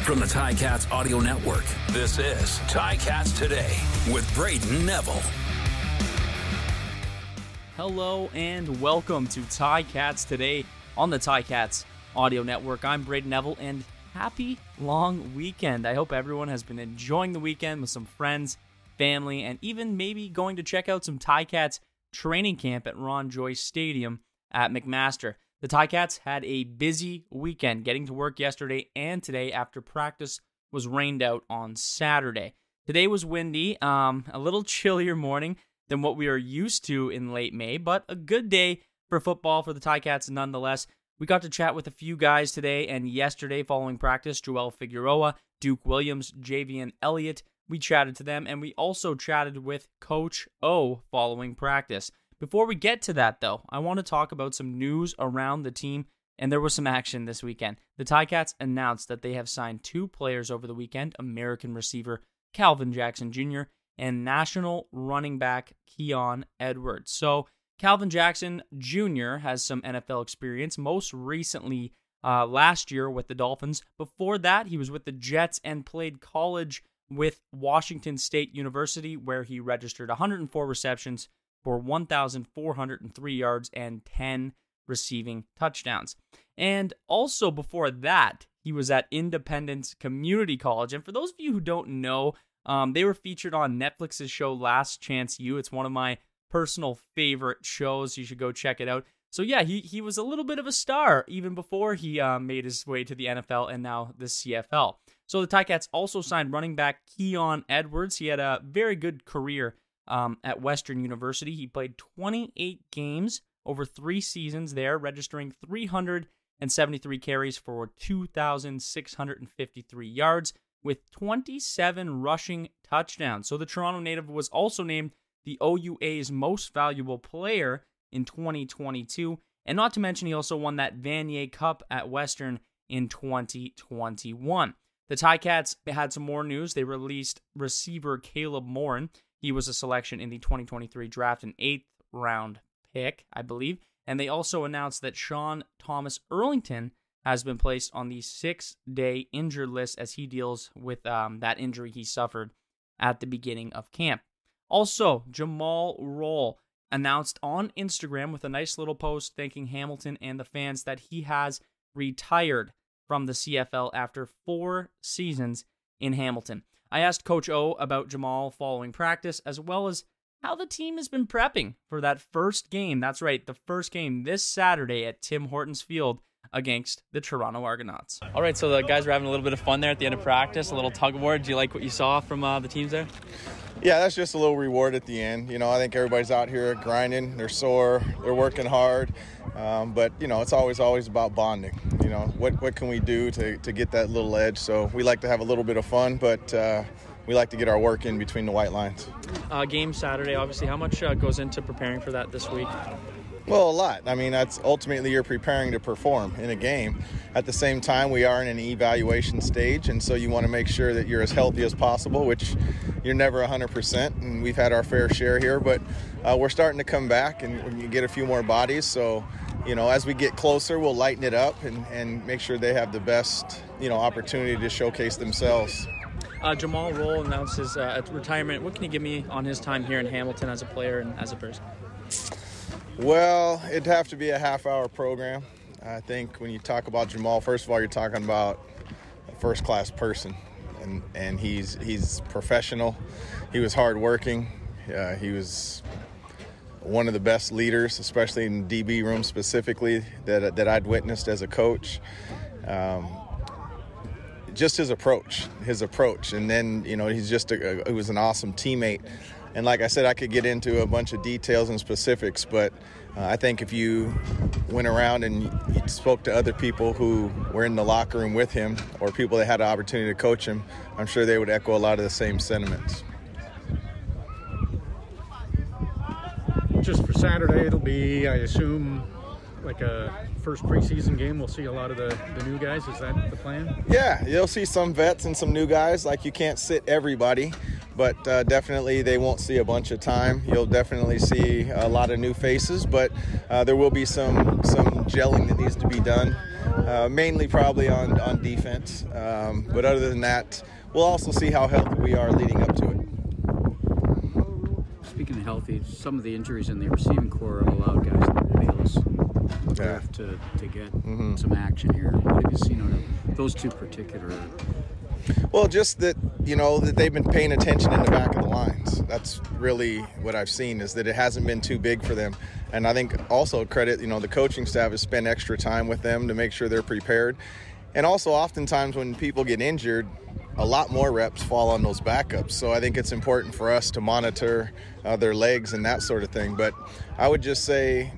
From the Ticats Audio Network, this is Ticats Today with Brayden Neville. Hello and welcome to Ticats Today on the Ticats Audio Network. I'm Brayden Neville and happy long weekend. I hope everyone has been enjoying the weekend with some friends, family, and even maybe going to check out some Ticats Training Camp at Ron Joyce Stadium at McMaster. The Ticats had a busy weekend getting to work yesterday and today after practice was rained out on Saturday. Today was windy, a little chillier morning than what we are used to in late May, but a good day for football for the Ticats nonetheless. We got to chat with a few guys today and yesterday following practice. Figueroa, Williams, Javien Elliot. We chatted to them, and we also chatted with Coach O following practice. Before we get to that, though, I want to talk about some news around the team, and there was some action this weekend. The Ticats announced that they have signed two players over the weekend, American receiver Calvin Jackson Jr. and national running back Keon Edwards. So Calvin Jackson Jr. has some NFL experience, most recently last year with the Dolphins. Before that, he was with the Jets and played college with Washington State University, where he registered 104 receptions for 1,403 yards and 10 receiving touchdowns. And also before that, he was at Independence Community College. And for those of you who don't know, they were featured on Netflix's show Last Chance U. It's one of my personal favorite shows. You should go check it out. So yeah, he was a little bit of a star even before he made his way to the NFL and now the CFL. So the Ticats also signed running back Keon Edwards. He had a very good career at Western University. He played 28 games over 3 seasons there, registering 373 carries for 2,653 yards with 27 rushing touchdowns. So the Toronto native was also named the OUA's most valuable player in 2022. And not to mention, he also won that Vanier Cup at Western in 2021. The Ticats had some more news. They released receiver Caleb Morin. He was a selection in the 2023 draft, an 8th round pick, I believe. And they also announced that Sean Thomas Erlington has been placed on the 6-day injured list as he deals with that injury he suffered at the beginning of camp. Also, Jamal Roll announced on Instagram with a nice little post thanking Hamilton and the fans that he has retired from the CFL after 4 seasons in Hamilton. I asked Coach O about Jamal following practice, as well as how the team has been prepping for that first game. That's right, the first game this Saturday at Tim Hortons Field against the Toronto Argonauts. All right, so the guys were having a little bit of fun there at the end of practice, a little tug of war. Do you like what you saw from the teams there? Yeah, that's just a little reward at the end. You know, I think everybody's out here grinding. They're sore. They're working hard. But, you know, it's always about bonding. You know, what can we do to get that little edge? So we like to have a little bit of fun, but we like to get our work in between the white lines. Game Saturday, obviously. How much goes into preparing for that this week? Well, a lot. I mean, that's ultimately you're preparing to perform in a game. At the same time, we are in an evaluation stage, and so you want to make sure that you're as healthy as possible, which you're never 100%, and we've had our fair share here, but we're starting to come back, and you get a few more bodies. So, you know, as we get closer, we'll lighten it up and make sure they have the best, you know, opportunity to showcase themselves. Jamal Roll announced his retirement. What can you give me on his time here in Hamilton as a player and as a person? Well, it'd have to be a half-hour program. I think when you talk about Jamal, first of all, you're talking about a first-class person, and he's professional. He was hardworking. He was one of the best leaders, especially in the DB room specifically, that I'd witnessed as a coach. Just his approach, and then, you know, he's just he was an awesome teammate. And like I said, I could get into a bunch of details and specifics, but I think if you went around and you spoke to other people who were in the locker room with him or people that had an opportunity to coach him, I'm sure they would echo a lot of the same sentiments. Just for Saturday, it'll be, I assume, like a first preseason game. We'll see a lot of the new guys. Is that the plan? Yeah, you'll see some vets and some new guys. Like, you can't sit everybody. But definitely they won't see a bunch of time. You'll definitely see a lot of new faces, but there will be some gelling that needs to be done. mainly probably on defense. But other than that, we'll also see how healthy we are leading up to it. Speaking of healthy, some of the injuries in the receiving core have allowed guys like Bayless to get some action here. What have you seen on those two particular? Well, just that, that they've been paying attention in the back of the lines. That's really what I've seen, is that it hasn't been too big for them. And I think also credit, the coaching staff has spent extra time with them to make sure they're prepared. And also oftentimes when people get injured, a lot more reps fall on those backups. So I think it's important for us to monitor their legs and that sort of thing. But I would just say,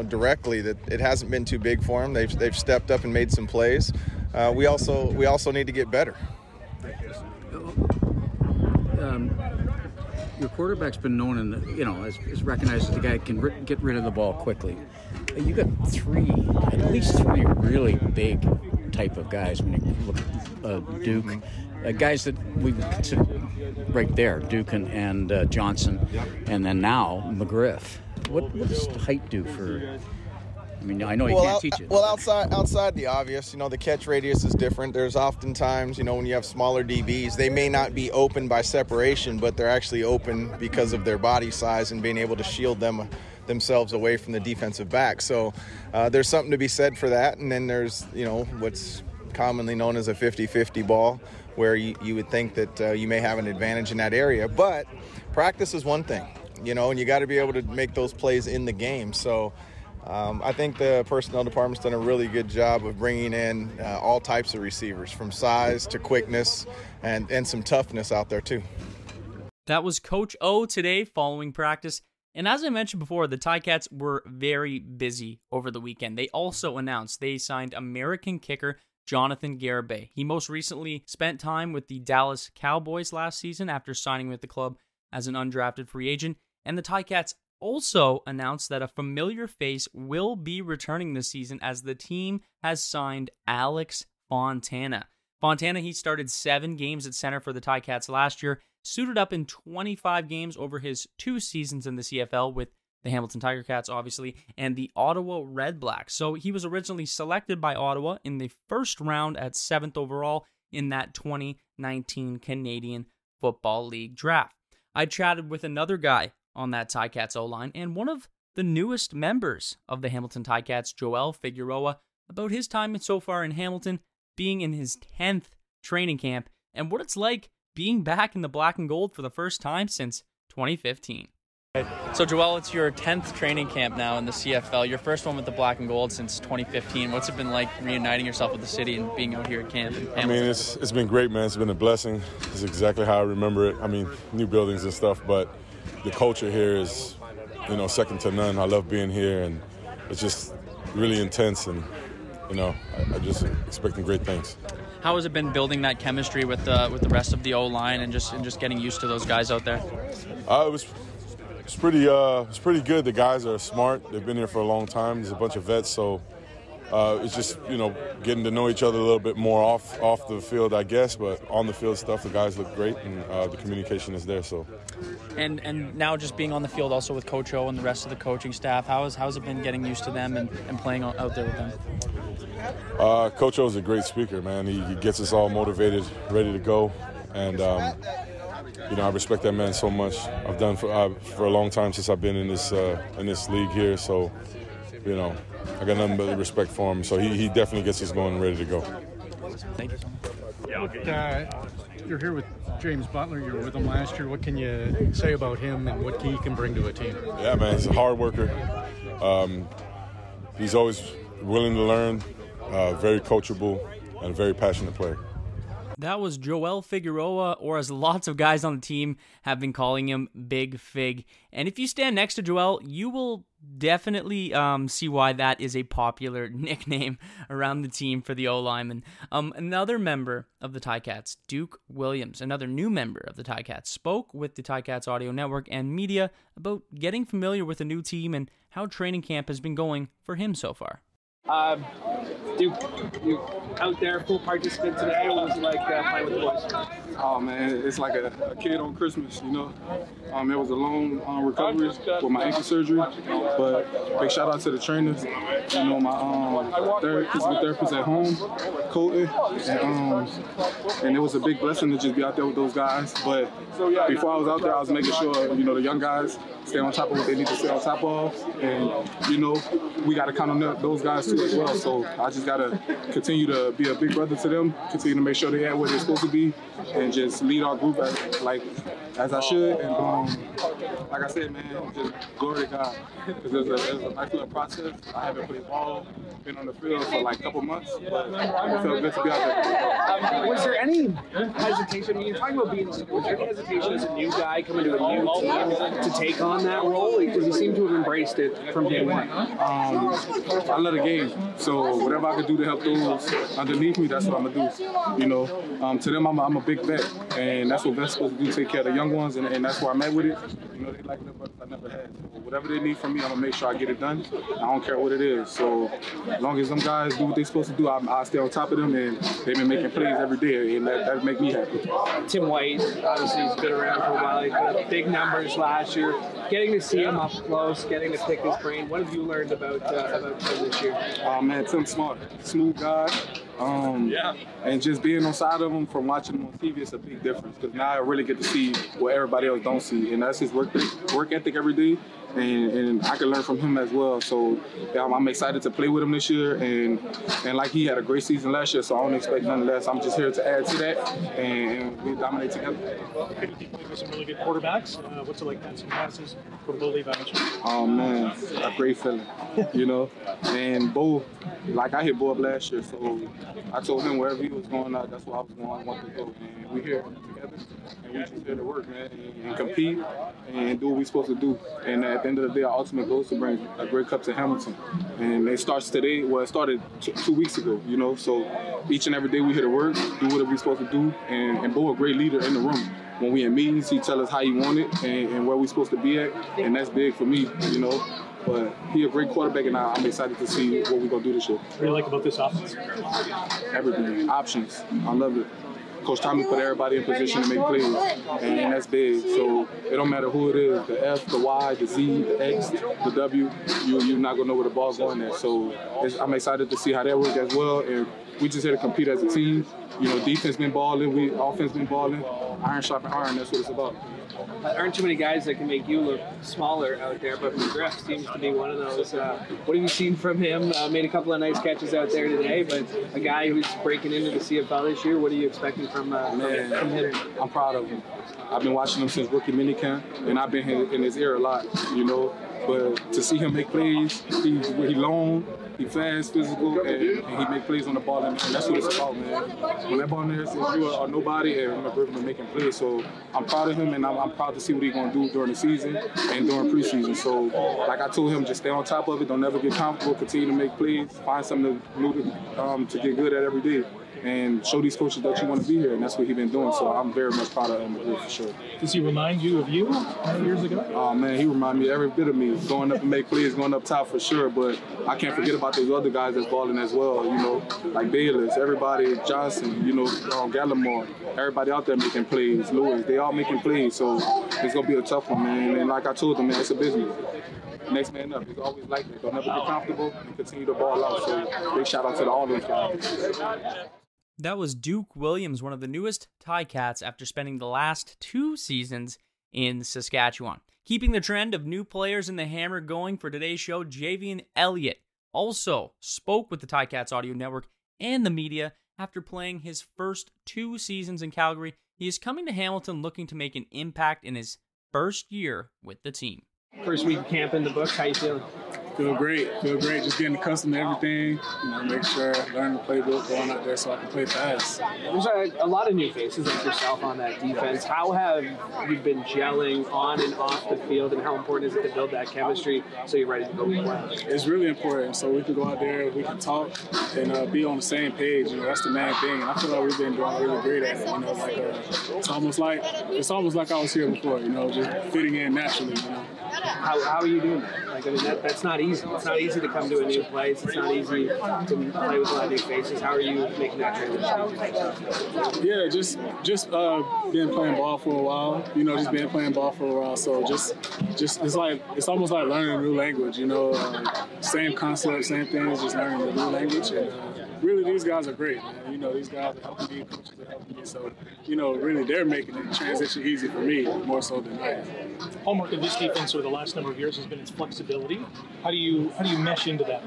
directly that it hasn't been too big for them. They've stepped up and made some plays. We also need to get better. Your quarterback's been known, as recognized as the guy who can get rid of the ball quickly. You got at least three really big type of guys. When you look at Duke, guys that we would consider right there, Duke and Johnson, and then now McGriff. What does height do for? I mean, I know you can't teach it. Well, outside the obvious, the catch radius is different. There's oftentimes, when you have smaller DBs, they may not be open by separation, but they're actually open because of their body size and being able to shield themselves away from the defensive back. So there's something to be said for that. And then there's, what's commonly known as a 50-50 ball, where you would think that you may have an advantage in that area. But practice is one thing, and you got to be able to make those plays in the game. So I think the personnel department's done a really good job of bringing in all types of receivers, from size to quickness and some toughness out there too. That was Coach O today following practice. And as I mentioned before, the Ticats were very busy over the weekend. They also announced they signed American kicker Jonathan Garibay. He most recently spent time with the Dallas Cowboys last season after signing with the club as an undrafted free agent. And the Ticats also announced that a familiar face will be returning this season, as the team has signed Alex Fontana. Fontana, he started 7 games at center for the Ticats last year, suited up in 25 games over his 2 seasons in the CFL with the Hamilton Tiger Cats, obviously, and the Ottawa Red Blacks. So he was originally selected by Ottawa in the first round at 7th overall in that 2019 Canadian Football League draft. I chatted with another guy on that Ticats O-line, and one of the newest members of the Hamilton Ticats, Joel Figueroa, about his time so far in Hamilton, being in his 10th training camp, and what it's like being back in the black and gold for the first time since 2015. So Joel, it's your 10th training camp now in the CFL, your first one with the black and gold since 2015. What's it been like reuniting yourself with the city and being out here at camp in Hamilton? I mean, it's been great, man. It's been a blessing. It's exactly how I remember it. I mean, new buildings and stuff, but the culture here is, second to none. I love being here, and it's just really intense, and, I just expecting great things. How has it been building that chemistry with the rest of the O-line and just getting used to those guys out there? It's pretty good. The guys are smart. They've been here for a long time. There's a bunch of vets, so it's just, getting to know each other a little bit more off the field, I guess. But on the field stuff, the guys look great, and the communication is there. So. And now just being on the field also with Coach O and the rest of the coaching staff, how's it been getting used to them and playing out there with them? Coach O is a great speaker, man. He gets us all motivated, ready to go, and I respect that man so much. I've done for a long time since I've been in this league here, so I got nothing but respect for him. So he definitely gets us going and ready to go. Thank you. You're here with James Butler. You were with him last year. What can you say about him and what he can bring to a team? Yeah, man, he's a hard worker. He's always willing to learn, very coachable, and a very passionate player. That was Joel Figueroa, or as lots of guys on the team have been calling him, Big Fig. And if you stand next to Joel, you will definitely see why that is a popular nickname around the team for the O-lineman. Another member of the Ticats, Duke Williams, another new member of the Ticats, spoke with the Ticats Audio Network and media about getting familiar with the new team and how training camp has been going for him so far. Duke, you out there, full participant today. What was it like playing with the boys? Oh man, it's like a kid on Christmas, you know. It was a long recovery with my ankle surgery, but big shout out to the trainers, you know, my physical therapist at home, Colton, and it was a big blessing to just be out there with those guys. But before I was out there, I was making sure, you know, the young guys stay on top of what they need to stay on top of, and you know, we got to count on those guys too as well. So I just got to continue to be a big brother to them, continue to make sure they at where they're supposed to be, and just lead our group as I should. And like I said, man, just glory to God, because it was a nice little process. I haven't played ball, been on the field for like a couple months, but it felt good to be out there. Was there any hesitation? When you're talking about being, was there any hesitation as a new guy coming to a new team to take on that role? Because you seem to have embraced it from day one. I love the game, so whatever I could do to help those underneath me, that's what I'm gonna do. You know, to them, I'm a big vet, and that's what vets supposed to do, take care of the young ones, and that's where I'm at with it. You know, they like little brothers I never had. So whatever they need from me, I'm gonna make sure I get it done. I don't care what it is. So as long as them guys do what they're supposed to do, I stay on top of them, and they've been making plays every day, and that make me happy. Tim White, obviously, he's been around for a while. He put up big numbers last year. Getting to see him up close, getting to pick his brain. What have you learned about Tim this year? Oh man, Tim's smart, smooth guy. And just being on side of him from watching him on TV, it's a big difference, because now I really get to see what everybody else don't see, and that's his work ethic every day, and I can learn from him as well. So I'm excited to play with him this year, and like he had a great season last year, so I don't expect nothing less. I'm just here to add to that, and we dominate together. Good to be playing with some really good quarterbacks. What's it like passing passes, portability balance? Oh man, a great feeling, you know. And Bo, like I hit Bo up last year, so I told him wherever he was going out, that's where I was going. I wanted to go, and we here together, and we just here to work, man, and compete and do what we're supposed to do. And at the end of the day, our ultimate goal is to bring a great cup to Hamilton. And it starts today. Well, it started 2 weeks ago, you know. So each and every day we here to work, do what we're supposed to do, and Bo a great leader in the room. When we in meetings, he tell us how he want it and where we supposed to be at, and that's big for me, you know. But he a great quarterback, and I'm excited to see what we're going to do this year. What do you like about this offense? Everything. Options. I love it. Coach Tommy put everybody in position to make plays, and that's big. So it don't matter who it is, the F, the Y, the Z, the X, the W, you're not going to know where the ball's going there. So I'm excited to see how that works as well, and we just here to compete as a team. You know, defense been balling, offense been balling. Iron sharpen iron, that's what it's about. Aren't too many guys that can make you look smaller out there, but McGriff seems to be one of those. What have you seen from him? Made a couple of nice catches out there today, but a guy who's breaking into the CFL this year, what are you expecting from him? I'm proud of him. I've been watching him since rookie minicamp, and I've been in his ear a lot, you know. But to see him make plays, he long, he fast, physical, and he make plays on the ball, and that's what it's about, man. When that ball in there, it's you are nobody, and McGriff making plays. So I'm proud of him, and I'm proud to see what he's going to do during the season and during preseason. So, like I told him, just stay on top of it. Don't ever get comfortable. Continue to make plays. Find something new to get good at every day. And show these coaches that you want to be here, and that's what he's been doing. So I'm very much proud of him, for sure. Does he remind you of you years ago? Oh man, he reminded me every bit of me. Going up and make plays, going up top for sure. But I can't forget about those other guys that's balling as well. You know, like Bayless, everybody, Johnson, you know, Gallimore, everybody out there making plays. Lewis, they all making plays. So it's gonna be a tough one, man. And like I told them, man, it's a business. Next man up. It's always like that. Don't never get comfortable and continue to ball out. So big shout out to all those guys. That was Duke Williams, one of the newest Ticats after spending the last 2 seasons in Saskatchewan. Keeping the trend of new players in the Hammer going for today's show, Javien Elliot also spoke with the Ticats Audio Network and the media after playing his first 2 seasons in Calgary. He is coming to Hamilton looking to make an impact in his first year with the team. First week of camp in the books, how you feeling? Feel great. Just getting accustomed to everything. You know, make sure I learn the playbook, going out there so I can play fast. There's a lot of new faces like yourself on that defense. How have you been gelling on and off the field, and how important is it to build that chemistry so you're ready to go play? It's really important. So we can go out there, we can talk, and be on the same page. You know, that's the main thing. And I feel like we've been doing really great at it. You know, like it's almost like I was here before. You know, just fitting in naturally. You know. How are you doing that? Like, I mean, that's not easy. It's not easy to come to a new place. It's not easy to play with a lot of new faces. How are you making that transition? Yeah, just been playing ball for a while. You know, just been playing ball for a while. So just it's almost like learning a new language. You know, same concept, same things, just learning a new language. And really, these guys are great, man. You know, these guys are helping me, coaches are helping me. So, you know, really, they're making the transition easy for me more so than I am. Hallmark of this defense over the last number of years has been its flexibility. How do you mesh into that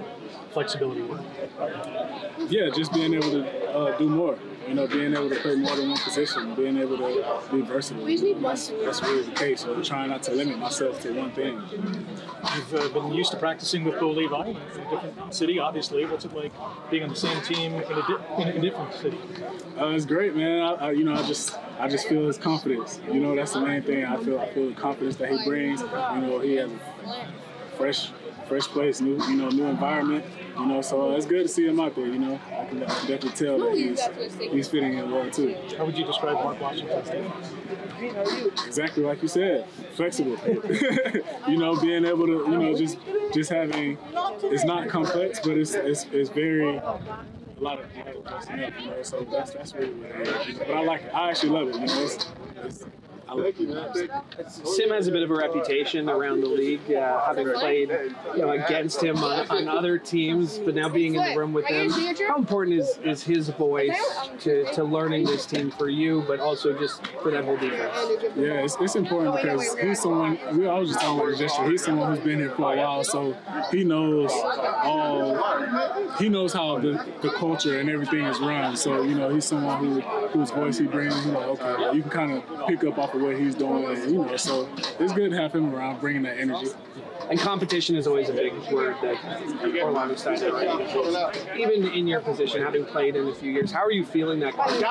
flexibility? Yeah, just being able to do more. You know, being able to play more than one position, being able to be versatile. That's really the case. So I'm trying not to limit myself to one thing. You've been used to practicing with Bo Levi in a different city, obviously. What's it like being on the same team in a different city? It's great, man. I just feel his confidence. You know, that's the main thing. I feel the confidence that he brings. You know, he has a fresh place, new environment. You know, so it's good to see him out there. You know, I can definitely tell that he's fitting in well too. How would you describe Mark Washington's defense? Exactly like you said, flexible. You know, being able to, you know, just having, it's not complex, but it's very, a lot of personnel, you know, so that's really what it is. But I like it. I actually love it, you know. I like it. Sim has a bit of a reputation around the league, having played, against him on other teams, but now being in the room with him. How important is his voice to learning this team for you, but also just for that whole defense? Yeah, it's important because he's someone. I was just talking about it yesterday. He's someone who's been here for a while, so he knows how the culture and everything is run. So you know, he's someone whose voice he brings. You know, okay, you can kind of pick up off of what he's doing, and, you know, so it's good to have him around, bringing that energy. And competition is always a big word that Orlando Steiner, right? Even in your position, having played in a few years, how are you feeling that competition?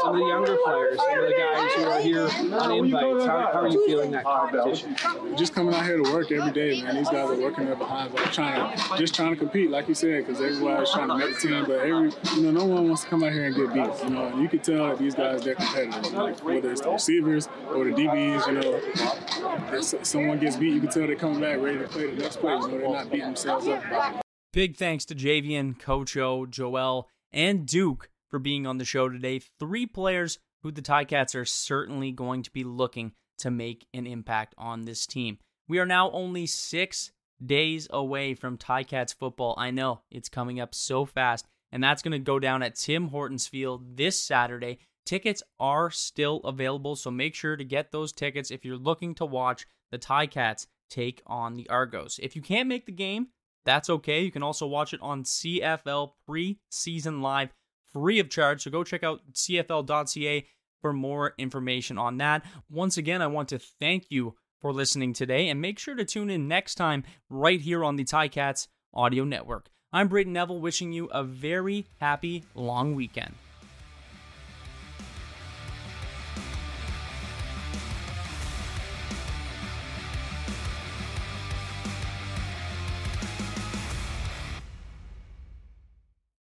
Some of the younger players, some of the guys who are here on invites, how are you feeling that competition? Just coming out here to work every day, man. These guys are working their behinds, like trying to compete, like you said, because everybody's trying to make the team, but no one wants to come out here and get beat. You know, and you can tell that these guys, they're competitors. Like, whether it's the receivers or the DBs, you know, if someone gets beat, you can tell they're coming back ready to play the next play. You know, they're not beating themselves up about it. Big thanks to Javien, Coach O, Joel, and Duke for being on the show today. 3 players who the Ticats are certainly going to be looking to make an impact on this team. We are now only 6 days away from Ticats football. I know, it's coming up so fast, and that's going to go down at Tim Hortons Field this Saturday. Tickets are still available, so make sure to get those tickets if you're looking to watch the Ticats take on the Argos. If you can't make the game, that's okay. You can also watch it on CFL Preseason Live free of charge. So go check out cfl.ca for more information on that. Once again, I want to thank you for listening today, and make sure to tune in next time right here on the Ticats Audio Network. I'm Brayden Neville, wishing you a very happy long weekend.